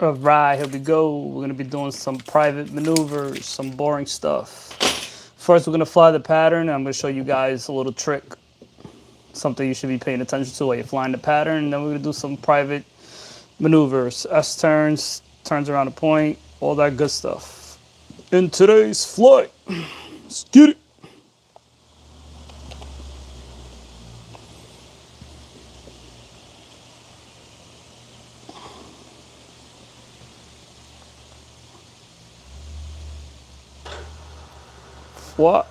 All right, here we go. We're gonna be doing some private maneuvers, some boring stuff. First, we're gonna fly the pattern, and I'm gonna show you guys a little trick, something you should be paying attention to while you're flying the pattern. And then we're gonna do some private maneuvers, S turns, turns around the point, all that good stuff. In today's flight, let's get it. What?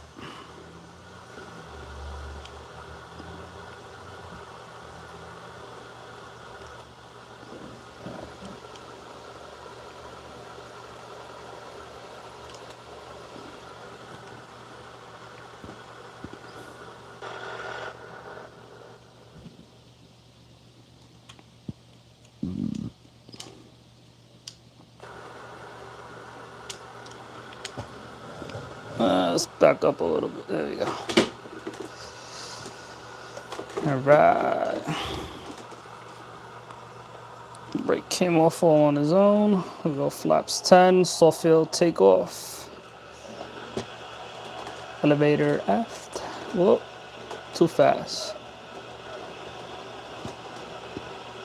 Let's back up a little bit. There we go. All right. Brake came off all on his own. We'll go flaps 10, soft field takeoff. Elevator aft. Whoa, too fast.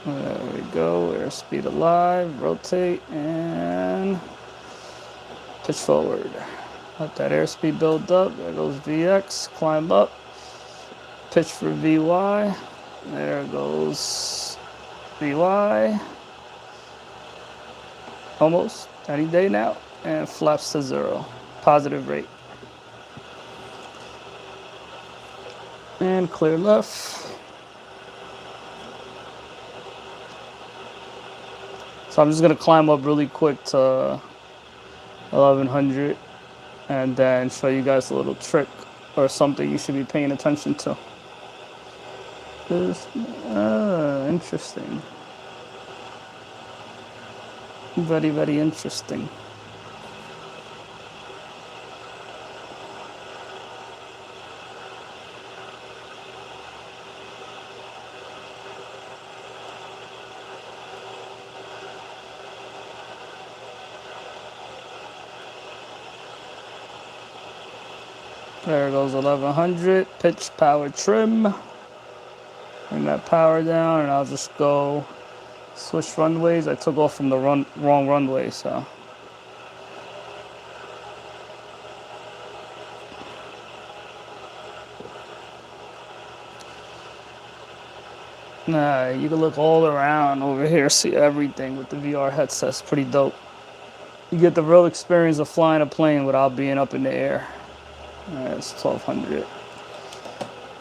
There we go. Airspeed alive. Rotate and pitch forward. Let that airspeed build up. There goes VX. Climb up. Pitch for VY. There goes VY. Almost. Any day now. And flaps to 0. Positive rate. And clear left. So I'm just gonna climb up really quick to 1100 and then show you guys a little trick or something you should be paying attention to. Interesting. Very, very interesting. There goes 1100, pitch, power, trim. Bring that power down and I'll just go switch runways. I took off from the wrong runway, so. Nah, you can look all around over here, see everything with the VR headset. It's pretty dope. You get the real experience of flying a plane without being up in the air. Alright, it's 1200.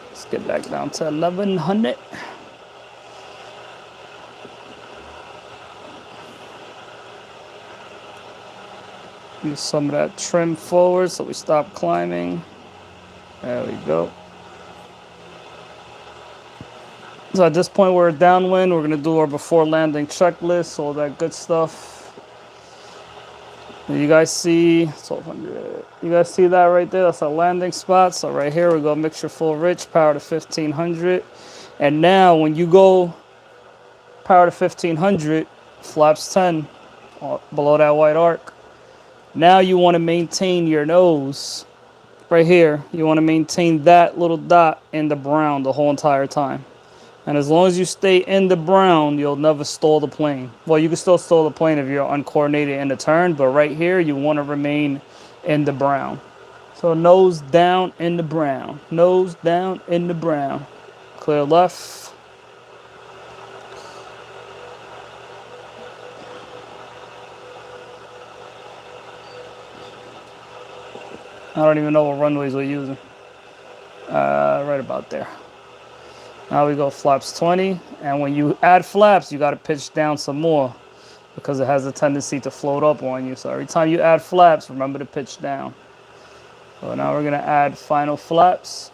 Let's get back down to 1100. Use some of that trim forward so we stop climbing. There we go. So at this point we're downwind. We're gonna do our before landing checklist, all that good stuff. You guys see 1200. You guys see that right there? That's our landing spot. So right here we go mixture full rich, power to 1500. And now when you go power to 1500, flaps 10 below that white arc. Now you want to maintain your nose right here. You want to maintain that little dot in the brown the whole entire time. And as long as you stay in the brown, you'll never stall the plane. Well, you can still stall the plane if you're uncoordinated in the turn, but right here, you want to remain in the brown. So nose down in the brown. Nose down in the brown. Clear left. I don't even know what runways we're using. Right about there. Now we go flaps 20, and when you add flaps, you got to pitch down some more because it has a tendency to float up on you. So every time you add flaps, remember to pitch down. So now we're going to add final flaps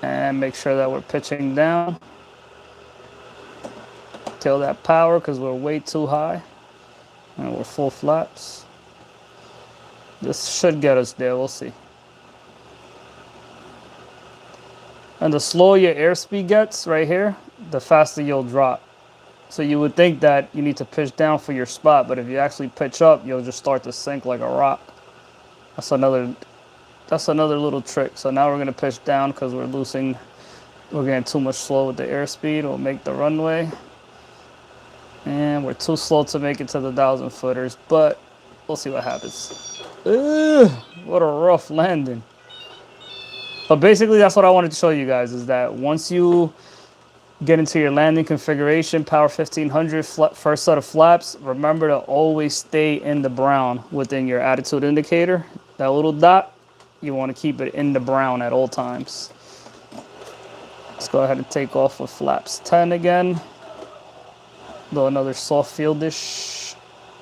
and make sure that we're pitching down. Tail that power because we're way too high and we're full flaps. This should get us there, we'll see. And the slower your airspeed gets right here, the faster you'll drop. So you would think that you need to pitch down for your spot, but if you actually pitch up, you'll just start to sink like a rock. That's another that's another little trick. So now we're gonna pitch down because we're getting too much slow with the airspeed. We'll make the runway. And we're too slow to make it to the 1,000 footers, but we'll see what happens. Ugh, what a rough landing. But basically that's what I wanted to show you guys is that once you get into your landing configuration, power 1500, first set of flaps, remember to always stay in the brown within your attitude indicator. That little dot, you want to keep it in the brown at all times. Let's go ahead and take off with flaps 10 again. Do another soft fieldish.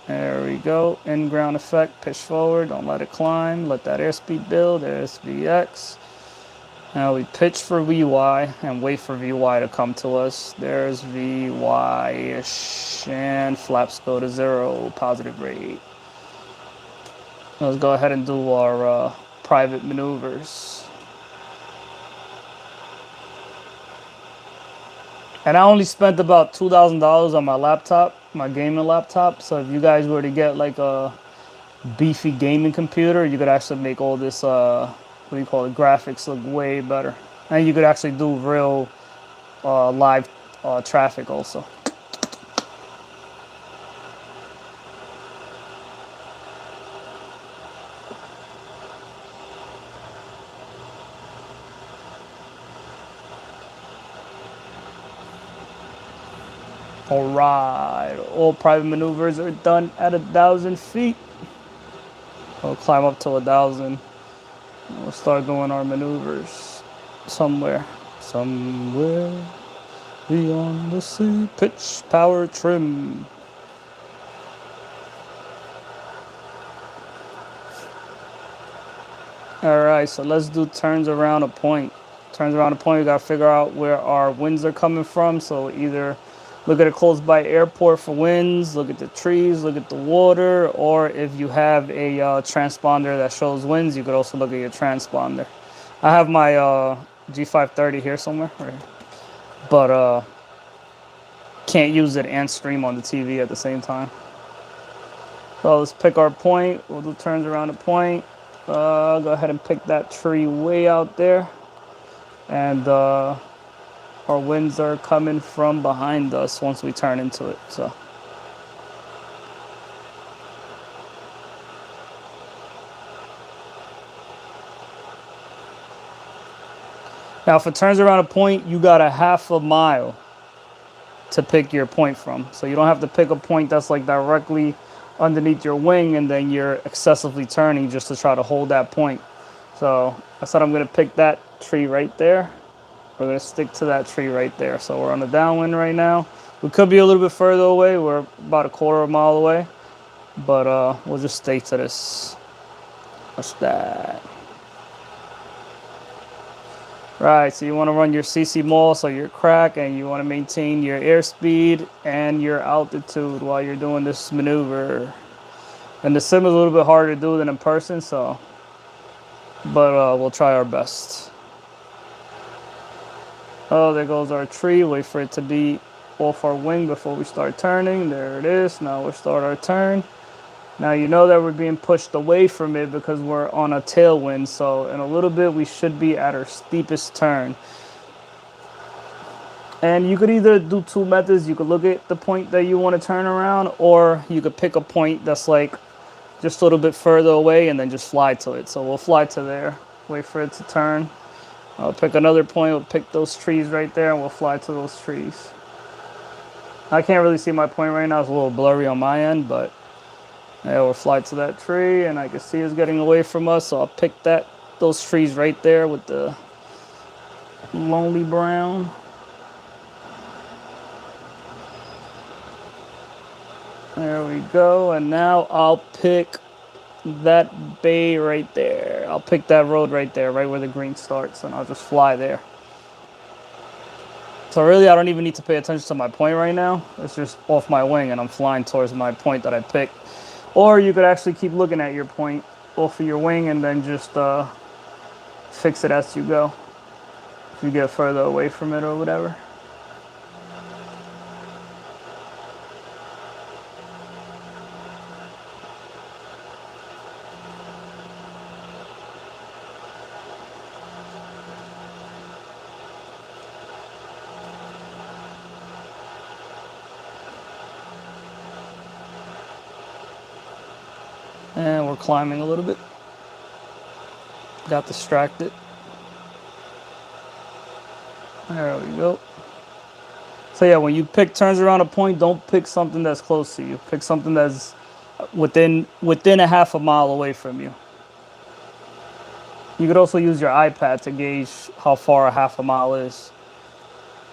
There we go. In ground effect, pitch forward, don't let it climb. Let that airspeed build, there's VX. Now we pitch for VY and wait for VY to come to us. There's VY-ish, and flaps go to 0, positive rate. Let's go ahead and do our private maneuvers. And I only spent about $2,000 on my laptop, my gaming laptop. So if you guys were to get like a beefy gaming computer, you could actually make all this, what do you call it, graphics look way better. And you could actually do real live traffic also. All right, all private maneuvers are done at 1,000 feet. We'll climb up to 1,000. We'll start doing our maneuvers somewhere beyond the sea. Pitch, power, trim. All right, so let's do turns around a point. Turns around a point, we gotta figure out where our winds are coming from. So either look at a close by airport for winds, look at the trees, look at the water, or if you have a transponder that shows winds, you could also look at your transponder. I have my G530 here somewhere, right? But can't use it and stream on the TV at the same time. So let's pick our point. We'll do turns around a point. Go ahead and pick that tree way out there. And our winds are coming from behind us once we turn into it. So now if it turns around a point, you got a half a mile to pick your point from. So you don't have to pick a point that's like directly underneath your wing and then you're excessively turning just to try to hold that point. So I said I'm going to pick that tree right there. We're going to stick to that tree right there. So we're on the downwind right now. We could be a little bit further away. We're about a quarter of a mile away. But we'll just stay to this. What's that? Right, so you want to run your CC mall, so your crack, and you want to maintain your airspeed and your altitude while you're doing this maneuver. And the sim is a little bit harder to do than in person, so, but we'll try our best. Oh, there goes our tree. Wait for it to be off our wing before we start turning. There it is. Now we'll start our turn. Now you know that we're being pushed away from it because we're on a tailwind. So in a little bit, we should be at our steepest turn. And you could either do two methods. You could look at the point that you want to turn around, or you could pick a point that's like just a little bit further away and then just fly to it. So we'll fly to there, wait for it to turn. I'll pick another point, we'll pick those trees right there, and we'll fly to those trees. I can't really see my point right now. It's a little blurry on my end, but yeah, we'll fly to that tree, and I can see it's getting away from us, so I'll pick those trees right there with the lonely brown. There we go, and now I'll pick that bay right there. I'll pick that road right there, right where the green starts, and I'll just fly there. So really, I don't even need to pay attention to my point right now. It's just off my wing, and I'm flying towards my point that I picked. Or you could actually keep looking at your point off of your wing and then just fix it as you go, if you get further away from it or whatever. we're climbing a little bit. Got distracted. There we go. So yeah, when you pick turns around a point, don't pick something that's close to you. Pick something that's within a half a mile away from you. You could also use your iPad to gauge how far a half a mile is.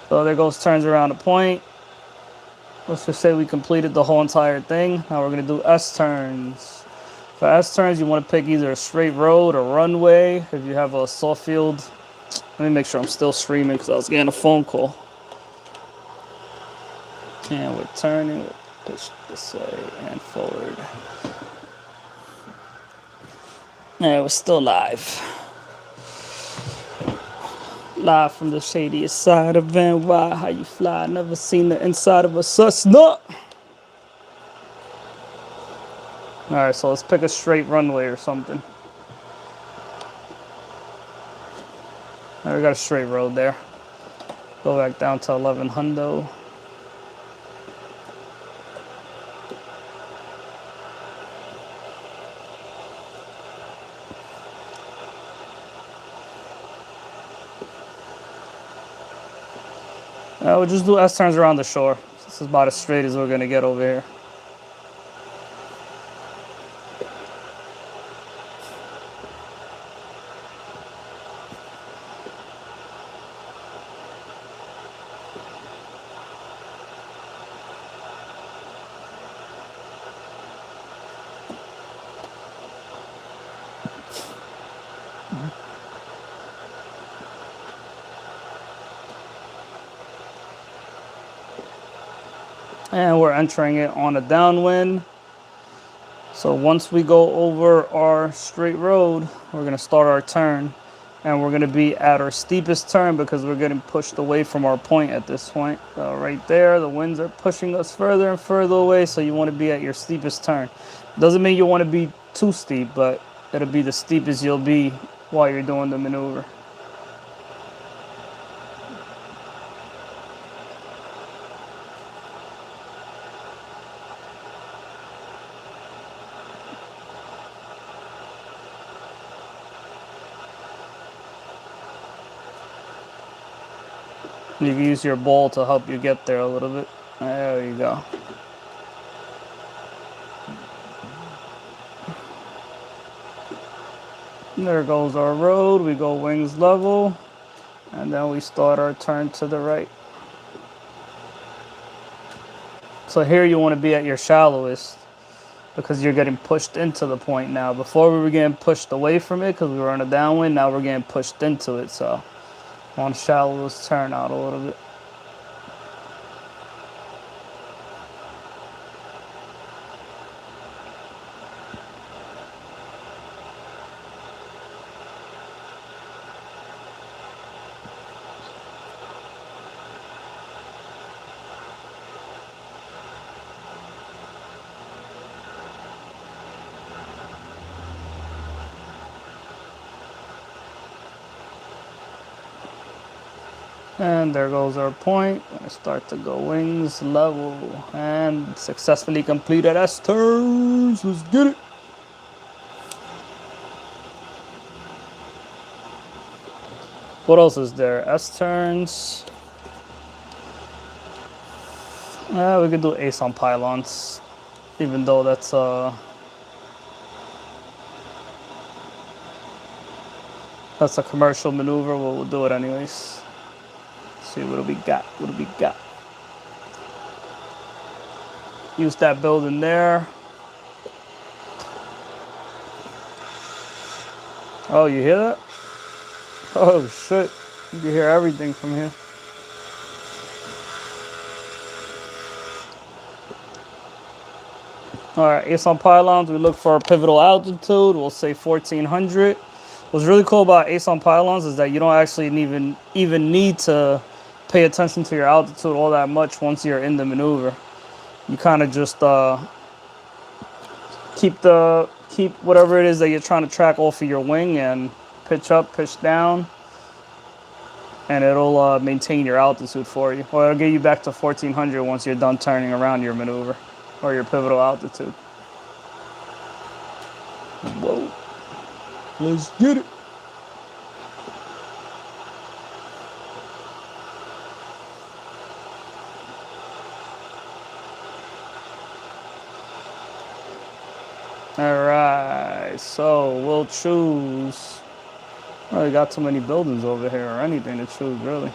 So there goes turns around a point. Let's just say we completed the whole entire thing. Now we're gonna do S turns. For S turns, you want to pick either a straight road or runway. If you have a soft field, let me make sure I'm still streaming because I was getting a phone call. And we're turning, we'll push this way and forward. Yeah, we're still live. Live from the shadiest side of NY. How you fly? Never seen the inside of a Cessna. Alright, so let's pick a straight runway or something. Alright, we got a straight road there. Go back down to 11 hundo. We'll just do S turns around the shore. This is about as straight as we're gonna get over here. And we're entering it on a downwind. So once we go over our straight road, we're gonna start our turn. And we're gonna be at our steepest turn because we're getting pushed away from our point at this point. So right there, the winds are pushing us further and further away, so you wanna be at your steepest turn. Doesn't mean you wanna be too steep, but it'll be the steepest you'll be while you're doing the maneuver. You can use your ball to help you get there a little bit. There you go. There goes our road. We go wings level. And then we start our turn to the right. So here you want to be at your shallowest because you're getting pushed into the point now. Before we were getting pushed away from it because we were on a downwind. Now we're getting pushed into it. So on shallowest, turn out a little bit. And there goes our point. Gonna start to go wings level and successfully completed S turns. Let's get it. What else is there? S turns. We could do ace on pylons, even though that's a commercial maneuver. We'll do it anyways. See what do we got? What do we got? Use that building there. Oh, you hear that? Oh shit! You can hear everything from here. All right, ace on pylons. We look for a pivotal altitude. We'll say 1400. What's really cool about ace on pylons is that you don't actually even need to pay attention to your altitude all that much once you're in the maneuver. You kind of just keep whatever it is that you're trying to track off of your wing and pitch up, pitch down, and it'll maintain your altitude for you. Or it'll get you back to 1400 once you're done turning around your maneuver or your pivotal altitude. Let's get it. All right, so we'll choose. Really got too many buildings over here or anything to choose, really.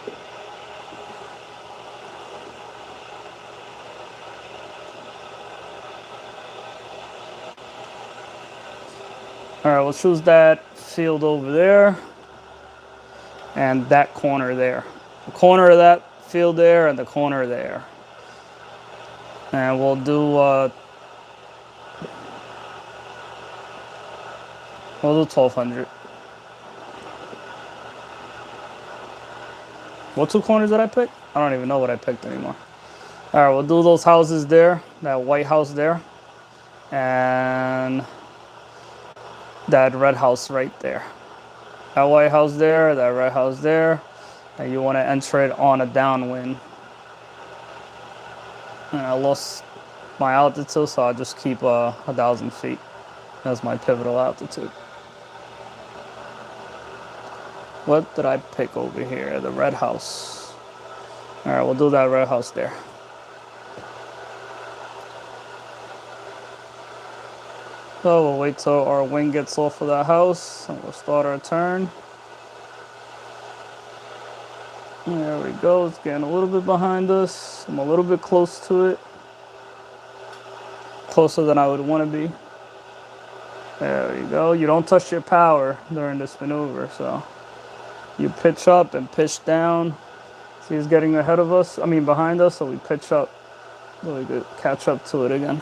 All right, we'll choose that field over there and that corner there. The corner of that field there and the corner there. And we'll do 1200. What two corners did I pick? I don't even know what I picked anymore. All right, we'll do those houses there, that white house there, and that red house right there. That white house there, that red house there, and you want to enter it on a downwind. And I lost my altitude, so I'll just keep 1,000 feet as my pivotal altitude. What did I pick over here? The red house. All right, we'll do that red house there. So we'll wait till our wing gets off of that house and we'll start our turn. There we go. It's getting a little bit behind us. I'm a little bit close to it. Closer than I would want to be. There you go. You don't touch your power during this maneuver, so you pitch up and pitch down. See, he's getting ahead of us. Behind us, so we pitch up so we could catch up to it again.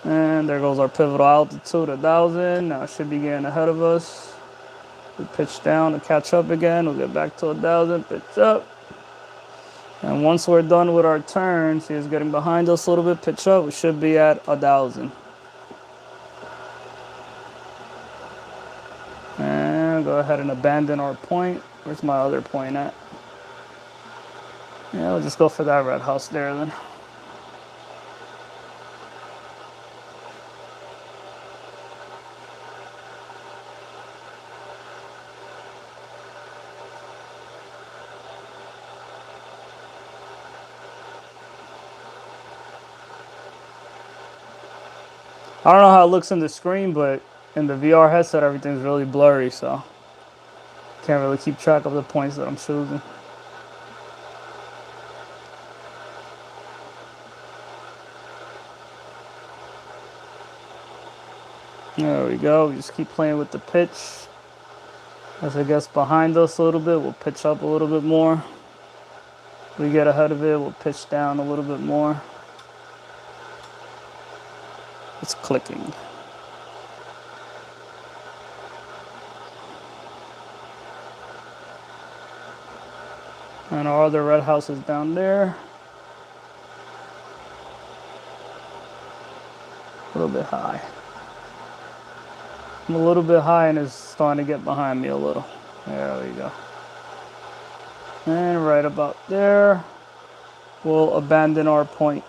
And there goes our pivotal altitude, 1,000. Now it should be getting ahead of us. We pitch down to catch up again. We'll get back to 1,000, pitch up. And once we're done with our turn, see, it's getting behind us a little bit, pitch up. We should be at 1,000. And go ahead and abandon our point. Where's my other point at? Yeah, we'll just go for that red house there then. I don't know how it looks in the screen, but in the VR headset, everything's really blurry, so can't really keep track of the points that I'm choosing. There we go. We just keep playing with the pitch. As it gets behind us a little bit, we'll pitch up a little bit more. We get ahead of it, we'll pitch down a little bit more. It's clicking. And our other red house is down there. A little bit high. I'm a little bit high and it's starting to get behind me a little. There we go. And right about there, we'll abandon our point.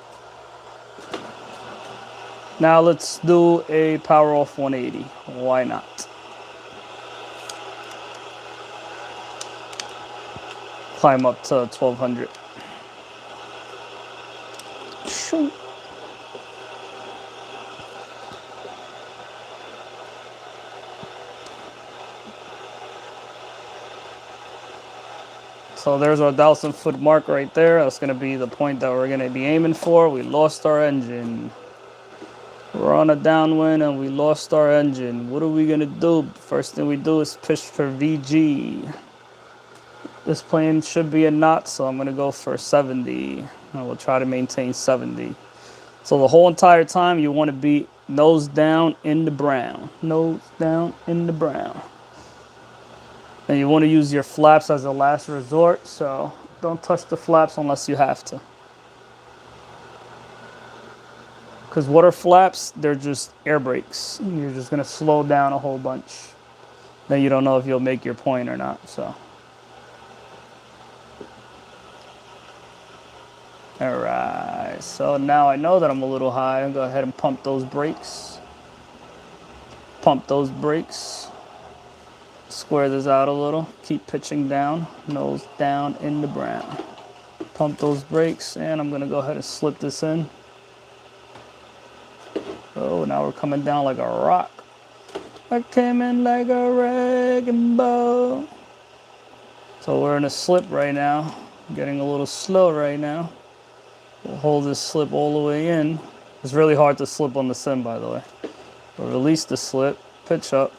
Now let's do a power off 180. Why not? Climb up to 1,200. Shoot. So there's our 1,000-foot mark right there. That's going to be the point that we're going to be aiming for. We lost our engine. We're on a downwind and we lost our engine. What are we going to do? First thing we do is pitch for VG. This plane should be a knot, so I'm going to go for 70. And we'll try to maintain 70. So the whole entire time you want to be nose down in the brown. Nose down in the brown. And you want to use your flaps as a last resort, so don't touch the flaps unless you have to. Because water flaps, they're just air brakes. You're just going to slow down a whole bunch. Then you don't know if you'll make your point or not, so. All right, so now I know that I'm a little high. I'll go ahead and pump those brakes. Pump those brakes. Square this out a little. Keep pitching down. Nose down in the brown. Pump those brakes, and I'm going to go ahead and slip this in. Oh, now we're coming down like a rock. I came in like a wrecking ball. So we're in a slip right now. Getting a little slow right now. We'll hold this slip all the way in. It's really hard to slip on the sim, by the way. We'll release the slip, pitch up.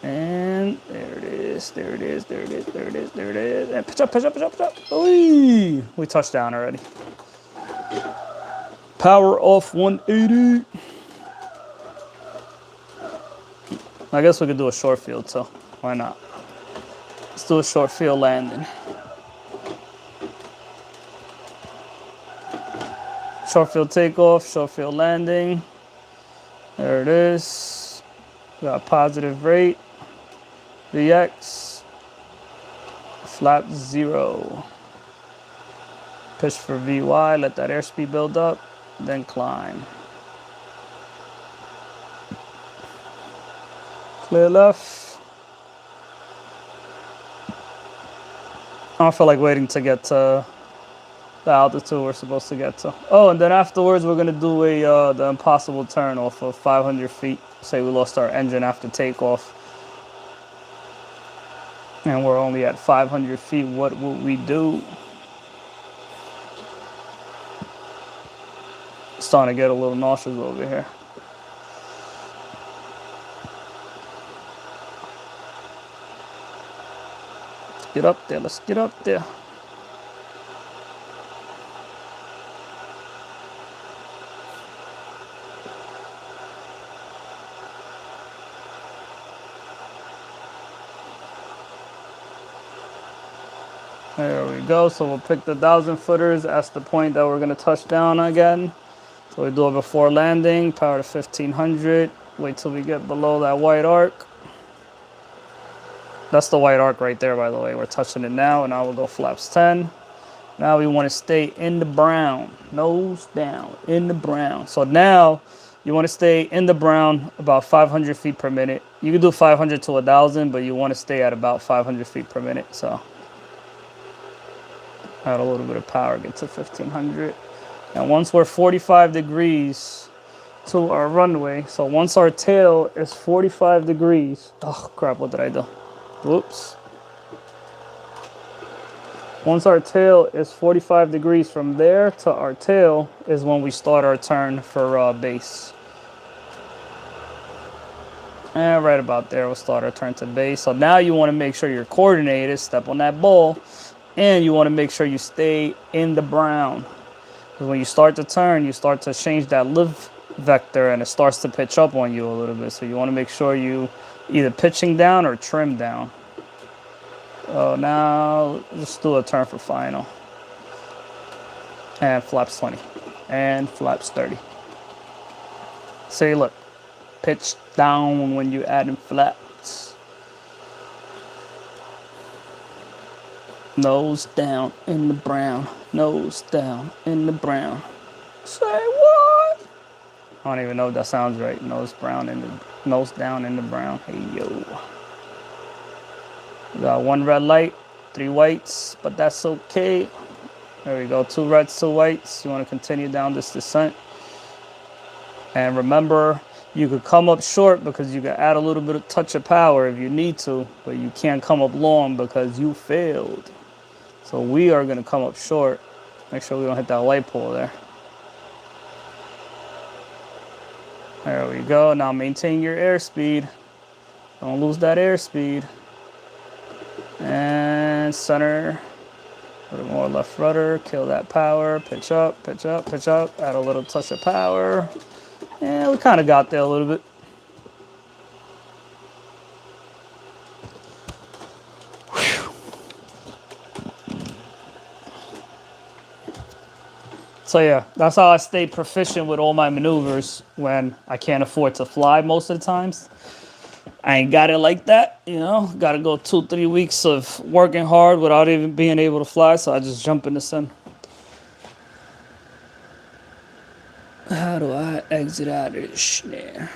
And there it is, there it is, there it is, there it is, there it is. And pitch up, pitch up, pitch up, pitch up. Oy! We touched down already. Power off 180. I guess we could do a short field, so why not? Let's do a short field landing. Short field takeoff, short field landing. There it is. We got positive rate. VX. Flap 0. Pitch for VY, let that airspeed build up, then climb. Clear left. I don't feel like waiting to get to the altitude we're supposed to get to. Oh, and then afterwards we're gonna do the impossible turn off of 500 feet. Say we lost our engine after takeoff, and we're only at 500 feet. What would we do? Starting to get a little nauseous over here. Let's get up there. Let's get up there. There we go. So we'll pick the 1,000-footers. That's the point that we're going to touch down again. So we do it before landing. Power to 1,500. Wait till we get below that white arc. That's the white arc right there, by the way. We're touching it now, and now we'll go flaps 10. Now we want to stay in the brown. Nose down in the brown. So now you want to stay in the brown about 500 feet per minute. You can do 500 to 1,000, but you want to stay at about 500 feet per minute. So add a little bit of power, get to 1,500. And once we're 45 degrees to our runway, so once our tail is 45 degrees, oh crap, what did I do? Whoops. Once our tail is 45 degrees from there to our tail is when we start our turn for base. And right about there, we'll start our turn to base. So now you want to make sure you're coordinated, step on that ball, and you want to make sure you stay in the brown. Because when you start to turn, you start to change that lift vector and it starts to pitch up on you a little bit. So you want to make sure you either pitching down or trim down. Oh, now let's do a turn for final. And flaps 20. And flaps 30. See, look. Pitch down when you add in flaps. Nose down in the brown. Nose down in the brown. Say what? I don't even know if that sounds right. Nose down in the brown. Hey yo. We got one red light, 3 whites, but that's okay. There we go. 2 reds, 2 whites. You want to continue down this descent. And remember, you could come up short because you can add a little bit of touch of power if you need to, but you can't come up long because you failed. So we are going to come up short. Make sure we don't hit that light pole there. There we go. Now maintain your airspeed. Don't lose that airspeed. And center. A little more left rudder. Kill that power. Pitch up, pitch up, pitch up. Add a little touch of power. And we kind of got there a little bit. So yeah, that's how I stay proficient with all my maneuvers when I can't afford to fly most of the times. I ain't got it like that, you know. Got to go 2-3 weeks of working hard without even being able to fly, so I just jump in the sim. How do I exit out of this snare?